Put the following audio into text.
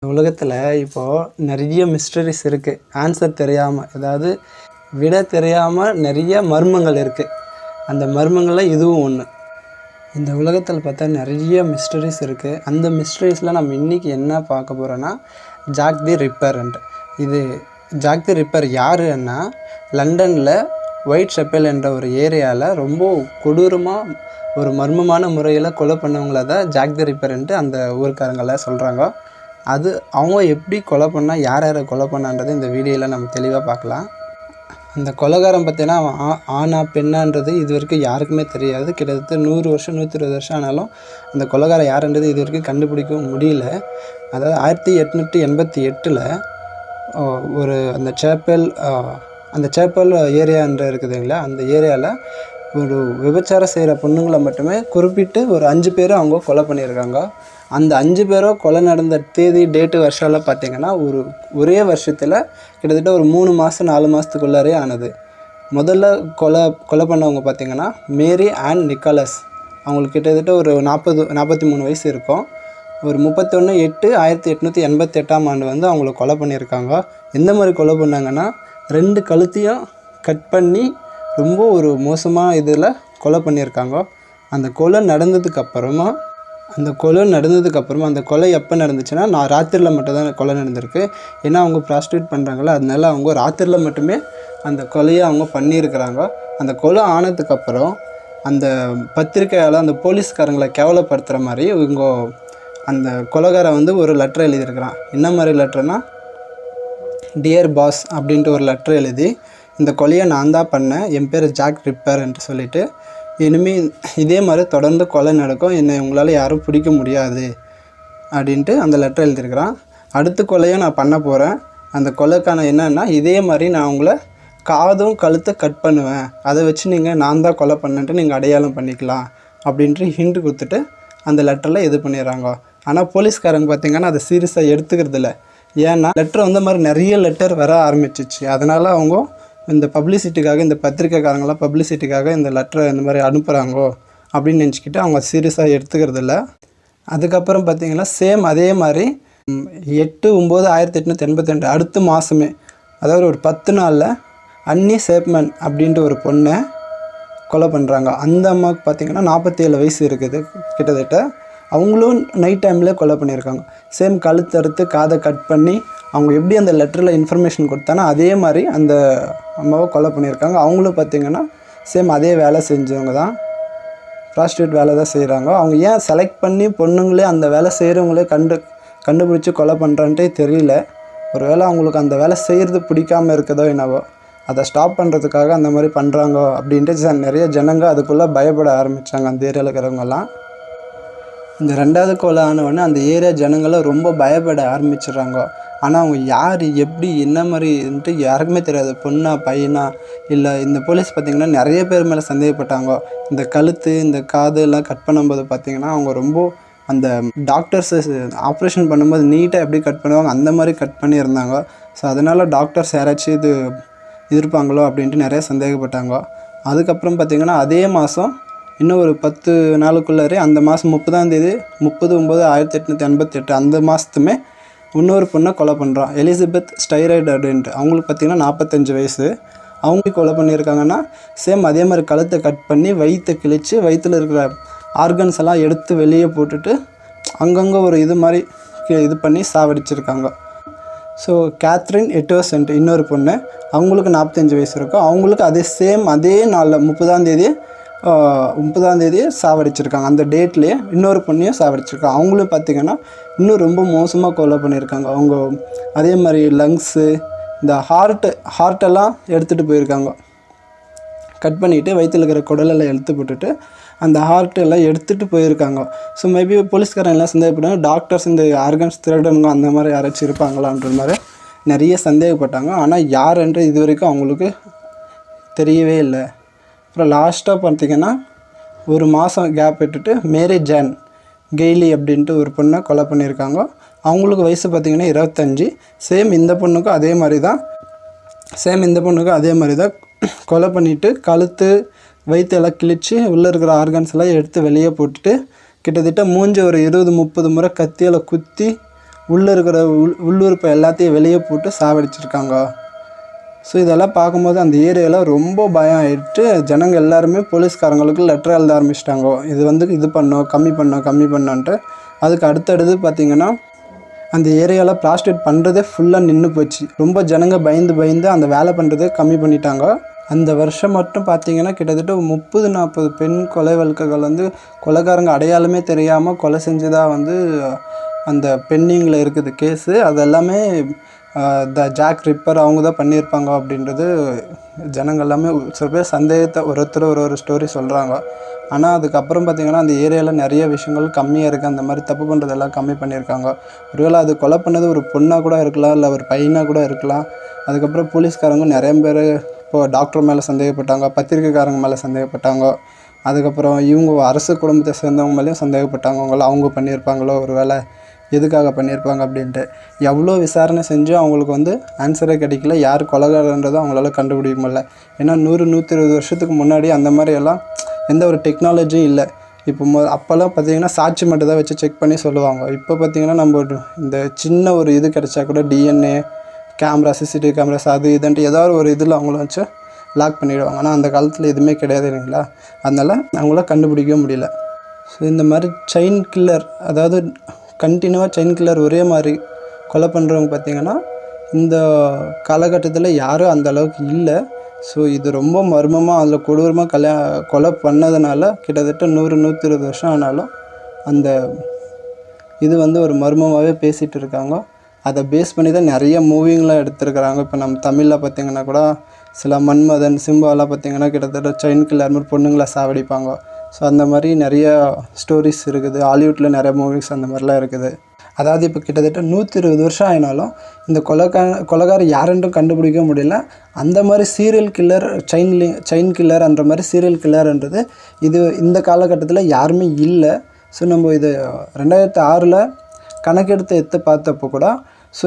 உலகத்தில் இப்போது நிறைய மிஸ்டரிஸ் இருக்குது. ஆன்சர் தெரியாமல், அதாவது விட தெரியாமல் நிறைய மர்மங்கள் இருக்குது. அந்த மர்மங்களில் இதுவும் ஒன்று. இந்த உலகத்தில் பார்த்தா நிறைய மிஸ்டரிஸ் இருக்குது. அந்த மிஸ்டரிஸில் நம்ம இன்றைக்கி என்ன பார்க்க போகிறோன்னா, ஜாக் தி ரிப்பர்ன்ட்டு. இது ஜாக் தி ரிப்பர் யாருன்னா, லண்டனில் ஒயிட் செப்பல் என்ற ஒரு ஏரியாவில் ரொம்ப கொடூரமாக ஒரு மர்மமான முறையில் கொலை பண்ணவங்கள தான் ஜாக் தி ரிப்பர்ன்ட்டு அந்த ஊர்க்காரங்களை சொல்கிறாங்க. அது அவங்க எப்படி கொலை பண்ணால், யார் யாரை கொலை பண்ணான்றது இந்த வீடியோவில் நம்ம தெளிவாக பார்க்கலாம். அந்த கொலைகாரம் பார்த்தீங்கன்னா அவன் ஆணா பெண்ணான்றது இது வரைக்கும் யாருக்குமே தெரியாது. கிட்டத்தட்ட 100 வருஷம் 120 வருஷம் ஆனாலும் அந்த கொலைகாரம் யாருன்றது இது வரைக்கும் கண்டுபிடிக்கவும் முடியல. அதாவது 1888 ஒரு அந்த சேப்பல் ஏரியான்ற இருக்குதுங்களா, அந்த ஏரியாவில் ஒரு விபச்சாரம் செய்கிற பொண்ணுங்களை மட்டுமே குறிப்பிட்டு ஒரு 5 பேரை அவங்க கொலை பண்ணியிருக்காங்க. அந்த 5 பேரும் கொலை நடந்த தேதி, டேட்டு, வருஷம்லாம் பார்த்திங்கன்னா ஒரே வருஷத்தில் கிட்டத்தட்ட ஒரு 3 மாதம் 4 மாதத்துக்குள்ளாரே ஆனது. முதல்ல கொலை பண்ணவங்க பார்த்திங்கன்னா மேரி ஆன் நிக்கோலஸ். அவங்களுக்கு கிட்டத்தட்ட ஒரு 43 வயசு இருக்கும். ஒரு 31/8/1888 அவங்கள கொலை பண்ணியிருக்காங்க. எந்த மாதிரி கொலை பண்ணாங்கன்னா, 2 கழுத்தையும் கட் பண்ணி ரொம்ப ஒரு மோசமாக இதில் கொலை பண்ணியிருக்காங்க. அந்த கொலை நடந்ததுக்கப்புறமா அந்த கொலை எப்போ நடந்துச்சுன்னா, நான் ராத்திரியில் மட்டும்தான் கொலை நடந்திருக்கு. ஏன்னா அவங்க ப்ராஸ்டியூட் பண்ணுறாங்களா, அதனால அவங்க ராத்திரியில் மட்டுமே அந்த கொலையை அவங்க பண்ணியிருக்கிறாங்க. அந்த கொலை ஆனதுக்கப்புறம் அந்த பத்திரிக்கையால் அந்த போலீஸ்காரங்களை கேவலப்படுத்துகிற மாதிரி இவங்க அந்த கொலைகாரை ஒரு லெட்டர் எழுதியிருக்கிறான். என்ன மாதிரி லெட்டர்னா, டியர் பாஸ் அப்படின்ட்டு ஒரு லெட்டர் எழுதி, இந்த கொலையை நான் தான் பண்ணேன், என் பேர் ஜாக் ரிப்பர் என்று சொல்லிவிட்டு, இனிமேல் இதே மாதிரி தொடர்ந்து கொலை நடக்கும், என்னை உங்களால் யாரும் பிடிக்க முடியாது அப்படின்ட்டு அந்த லெட்டர் எழுதியிருக்கிறான். அடுத்த கொலையை நான் பண்ண போகிறேன். அந்த கொலைக்கான என்னன்னா, இதே மாதிரி நான் உங்களை காதும் கழுத்தை கட் பண்ணுவேன், அதை வச்சு நீங்கள் நான் தான் கொலை பண்ணேன்ட்டு நீங்கள் அடையாளம் பண்ணிக்கலாம் அப்படின்ட்டு ஹிண்ட் கொடுத்துட்டு அந்த லெட்டரில் இது பண்ணிடுறாங்க. ஆனால் போலீஸ்காரங்க பார்த்திங்கன்னா அதை சீரியஸாக எடுத்துக்கிறதில்ல. ஏன்னா லெட்டர் மாதிரி நிறைய லெட்டர் வர ஆரம்பிச்சிச்சு. அதனால் அவங்க இந்த பப்ளிசிட்டிக்காக, இந்த பத்திரிக்கைக்காரங்களாம் பப்ளிசிட்டிக்காக இந்த லெட்டரை இந்த மாதிரி அனுப்புகிறாங்கோ அப்படின்னு நினச்சிக்கிட்டு அவங்க சீரியஸாக எடுத்துக்கிறதில்ல. அதுக்கப்புறம் பார்த்திங்கன்னா சேம் அதே மாதிரி 8/9/1882 அடுத்த மாதமே, அதாவது ஒரு 10 நாளில் அன்னி சேப்மன் அப்படின்ட்டு ஒரு பொண்ணை கொலை பண்ணுறாங்க. அந்த அம்மாவுக்கு பார்த்திங்கன்னா 47 வயசு இருக்குது கிட்டத்தட்ட. அவங்களும் நைட் டைமில் கொலை பண்ணியிருக்காங்க. சேம் கழுத்தறுத்து காதை கட் பண்ணி அவங்க எப்படி அந்த லெட்டரில் இன்ஃபர்மேஷன் கொடுத்தானோ அதே மாதிரி அந்த அம்மாவை கொலை பண்ணியிருக்காங்க. அவங்களும் பார்த்திங்கன்னா சேம் அதே வேலை செஞ்சவங்க தான், ப்ராஸ்டியூட் வேலை தான் செய்கிறாங்க. அவங்க ஏன் செலக்ட் பண்ணி பொண்ணுங்களே அந்த வேலை செய்கிறவங்களே கண்டுபிடிச்சி கொலை பண்ணுறான்ட்டே தெரியல. ஒரு வேளை அவங்களுக்கு அந்த வேலை செய்கிறது பிடிக்காமல் இருக்குதோ என்னவோ, அதை ஸ்டாப் பண்ணுறதுக்காக அந்த மாதிரி பண்ணுறாங்க அப்படின்ட்டு நிறைய ஜனங்க அதுக்குள்ளே பயப்பட ஆரம்பித்தாங்க, அந்த ஏரியாவில் இருக்கிறவங்கெல்லாம். இந்த 2வது கொலை ஆனவுடனே அந்த ஏரியா ஜனங்களை ரொம்ப பயப்பட ஆரம்பிச்சிடுறாங்க. ஆனால் அவங்க யார், எப்படி, என்ன மாதிரின்ட்டு யாருக்குமே தெரியாது. பொண்ணா பையனா இல்லை. இந்த போலீஸ் பார்த்திங்கன்னா நிறைய பேர் மேலே சந்தேகப்பட்டாங்க. இந்த கழுத்து, இந்த காது எல்லாம் கட் பண்ணும்போது பார்த்திங்கன்னா அவங்க ரொம்ப அந்த டாக்டர்ஸு ஆப்ரேஷன் பண்ணும்போது நீட்டாக எப்படி கட் பண்ணுவாங்க அந்த மாதிரி கட் பண்ணியிருந்தாங்க. ஸோ அதனால் டாக்டர்ஸ் யாராச்சும் இது இருப்பாங்களோ அப்படின்ட்டு நிறைய சந்தேகப்பட்டாங்க. அதுக்கப்புறம் பார்த்திங்கன்னா அதே மாதம் இன்னும் ஒரு 10 நாளுக்குள்ளாரே, அந்த மாதம் 30 30/9/1888 அந்த மாதத்துமே இன்னொரு பொண்ணை கொலை பண்ணுறான், எலிசபெத் ஸ்டைரைட் அப்படின்ட்டு. அவங்களுக்கு பார்த்திங்கன்னா 45 வயசு. அவங்க கொலை பண்ணியிருக்காங்கன்னா சேம் அதே மாதிரி கழுத்தை கட் பண்ணி வயிற்றை கிழித்து வயிற்றில் இருக்கிற ஆர்கன்ஸ் எல்லாம் எடுத்து வெளியே போட்டுட்டு அங்கங்கே ஒரு இது மாதிரி இது பண்ணி சாவடிச்சிருக்காங்க. ஸோ கேத்ரின் எட்வர்சன்ட் இன்னொரு பொண்ணு, அவங்களுக்கு 45 வயசு இருக்கும். அவங்களுக்கு அதே நாளில் 30ஆம் தேதி சாவடிச்சிருக்காங்க. அந்த டேட்லேயே இன்னொரு பொண்ணையும் சாவடிச்சிருக்காங்க. அவங்களும் பார்த்திங்கன்னா இன்னும் ரொம்ப மோசமாக கொலை பண்ணியிருக்காங்க. அவங்க அதே மாதிரி லங்ஸு, இந்த ஹார்ட்டெல்லாம் எடுத்துகிட்டு போயிருக்காங்க. கட் பண்ணிவிட்டு வயிற்றில் இருக்கிற குடலெல்லாம் எடுத்து போட்டுட்டு அந்த ஹார்ட்டெல்லாம் எடுத்துகிட்டு போயிருக்காங்க. ஸோ மேபி போலீஸ்காரன் எல்லாம் சந்தேகப்பட்டாங்க, டாக்டர்ஸ் இந்த ஆர்கன்ஸ் திருடனுங்க அந்த மாதிரி யாராச்சும் இருப்பாங்களான்ற மாதிரி நிறைய சந்தேகப்பட்டாங்க. ஆனால் யாருன்ற இது வரைக்கும் அவங்களுக்கு தெரியவே இல்லை. அப்புறம் லாஸ்ட்டாக பார்த்திங்கன்னா ஒரு மாதம் கேப் விட்டுட்டு மேரி ஜான் கெய்லி அப்படின்ட்டு ஒரு பொண்ணை கொலை பண்ணியிருக்காங்க. அவங்களுக்கு வயசு பார்த்திங்கன்னா 25. சேம் இந்த பொண்ணுக்கும் அதே மாதிரி தான் கொலை பண்ணிவிட்டு கழுத்து வயிற்றெல்லாம் கிழித்து உள்ளே இருக்கிற ஆர்கன்ஸ் எல்லாம் எடுத்து வெளியே போட்டுட்டு கிட்டத்தட்ட மூஞ்சி ஒரு 20-30 முறை கத்தியால் குத்தி உள்ளே இருக்கிற உள்ளுறுப்பை எல்லாத்தையும் வெளியே போட்டு சாவடிச்சிருக்காங்க. ஸோ இதெல்லாம் பார்க்கும்போது அந்த ஏரியாவில் ரொம்ப பயம் ஆகிட்டு ஜனங்கள் எல்லாருமே போலீஸ்காரங்களுக்கு லெட்டர் எழுத ஆரம்பிச்சிட்டாங்க. இது கம்மி பண்ணோன்ட்டு. அதுக்கு அடுத்தடுத்து பார்த்திங்கன்னா அந்த ஏரியாவில் ப்ராஸ்டியூட் பண்ணுறதே ஃபுல்லாக நின்று போச்சு. ரொம்ப ஜனங்க பயந்து அந்த வேலை பண்ணுறதே கம்மி பண்ணிட்டாங்க. அந்த வருஷம் மட்டும் பார்த்திங்கன்னா கிட்டத்தட்ட 30-40 பெண் கொலை வழக்குகள் கொலைகாரங்க அடையாளமே தெரியாமல் கொலை செஞ்சதாக அந்த பெண்டிங்கில் இருக்குது கேஸு. அது எல்லாமே த ஜாக் ரிப்பர் அவங்க தான் பண்ணியிருப்பாங்க அப்படின்றது ஜனங்கள் எல்லாமே சில பேர் சந்தேகத்தை ஒருத்தர் ஒரு ஸ்டோரி சொல்கிறாங்க. ஆனால் அதுக்கப்புறம் பார்த்திங்கன்னா அந்த ஏரியாவில் நிறைய விஷயங்கள் கம்மியாக இருக்குது. அந்த மாதிரி தப்பு பண்ணுறதெல்லாம் கம்மி பண்ணியிருக்காங்க. ஒருவேளை அது கொலை பண்ணது ஒரு பொண்ணாக கூட இருக்கலாம், இல்லை ஒரு பையனாக கூட இருக்கலாம். அதுக்கப்புறம் போலீஸ்காரங்க நிறைய பேர் இப்போது டாக்டர் மேலே சந்தேகப்பட்டாங்க, பத்திரிக்கைக்காரங்க மேலே சந்தேகப்பட்டாங்க. அதுக்கப்புறம் இவங்க அரசு குடும்பத்தை சேர்ந்தவங்க மேலேயும் சந்தேகப்பட்டாங்க. அவங்க பண்ணியிருப்பாங்களோ ஒரு வேளை, எதுக்காக பண்ணியிருப்பாங்க அப்படின்ட்டு. எவ்வளோ விசாரணை செஞ்சும் அவங்களுக்கு ஆன்சரே கிடைக்கல. யார் கொலைகாரன்றதை அவங்களால கண்டுபிடிக்க முடியல. ஏன்னா 100-120 வருஷத்துக்கு முன்னாடி அந்த மாதிரியெல்லாம் எந்த ஒரு டெக்னாலஜியும் இல்லை. இப்போ அப்போல்லாம் பார்த்திங்கன்னா சாட்சி மட்டும் தான் வச்சு செக் பண்ணி சொல்லுவாங்க. இப்போ பார்த்திங்கன்னா நம்ம இந்த சின்ன ஒரு இது கிடச்சா கூட டிஎன்ஏ கேமரா, சிசிடிவி கேமராஸ் அது இதுன்ட்டு ஏதாவது ஒரு இதில் அவங்கள வச்சு லாக் பண்ணிவிடுவாங்க. ஆனால் அந்த காலத்தில் எதுவுமே கிடையாது இல்லைங்களா. அதனால் அவங்கள கண்டுபிடிக்கவே முடியல. ஸோ இந்த மாதிரி செயின் கில்லர், அதாவது கண்டினியூவாக செயின் கில்லர் ஒரே மாதிரி கொலை பண்ணுறவங்க பார்த்திங்கன்னா இந்த காலகட்டத்தில் யாரும் அந்த அளவுக்கு இல்லை. ஸோ இது ரொம்ப மர்மமாக அதில் கொடூரமாக கொலை பண்ணதுனால கிட்டத்தட்ட 100-120 வருஷம் ஆனாலும் அந்த இது ஒரு மர்மமாகவே பேசிகிட்டு இருக்காங்க. அதை பேஸ் பண்ணி தான் நிறைய மூவிங்கெலாம் எடுத்துருக்கிறாங்க. இப்போ நம்ம தமிழில் பார்த்திங்கன்னா கூட சில மன்மதன், சிம்பாலாம் பார்த்திங்கன்னா கிட்டத்தட்ட செயின் கில்லர் மாதிரி பொண்ணுங்களை சாவடிப்பாங்க. ஸோ அந்த மாதிரி நிறைய ஸ்டோரிஸ் இருக்குது. ஹாலிவுட்டில் நிறைய மூவிஸ் அந்த மாதிரிலாம் இருக்குது. அதாவது இப்போ கிட்டத்தட்ட 120 வருஷம் ஆகினாலும் இந்த கொலைகாரர் யாருன்றும் கண்டுபிடிக்க முடியல. அந்த மாதிரி சீரியல் கில்லர், செயின் கில்லர்ன்ற மாதிரி சீரியல் கில்லர்ன்றது இந்த காலகட்டத்தில் யாருமே இல்லை. ஸோ நம்ம இது 2006 கணக்கெடுத்து பார்த்தப்போ கூட ஸோ